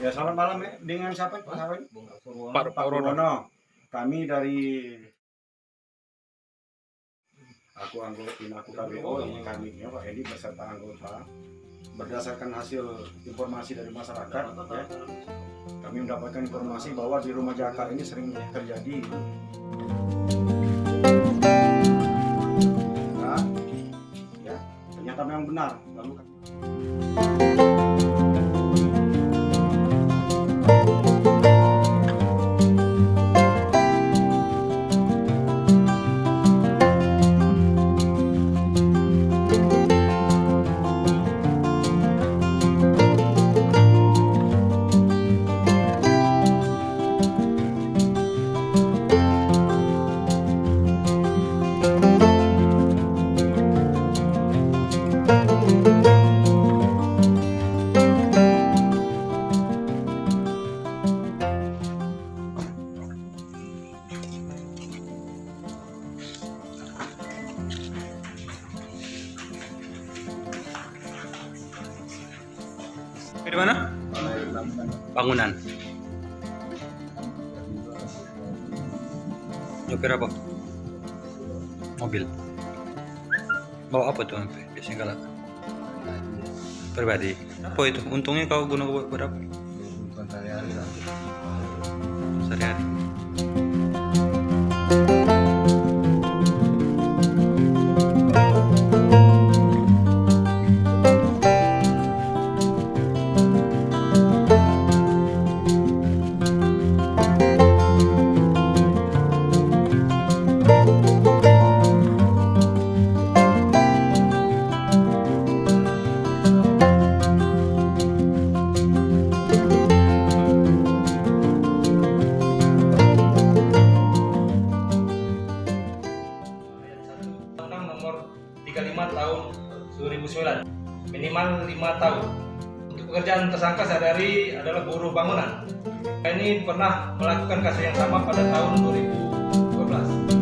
Ya, selamat malam ya. Dengan siapa Pak Sawen? Pak Purwono. Kami dari aku KBO, ini kami ya Pak Edi beserta anggota berdasarkan hasil informasi dari masyarakat ya, kami mendapatkan informasi bahwa di rumah Jakar ini sering terjadi ya, ternyata memang benar. Lalu di mana? Bangunan. Nyopir apa? Mobil. Bawa apa tuh biasanya kalau pribadi? Apa itu? Untungnya kau guna buat apa? Sehari-hari. Nomor 35 tahun 2009 minimal 5 tahun. Untuk pekerjaan tersangka sehari-hari adalah buruh bangunan. Ini pernah melakukan kasus yang sama pada tahun 2012.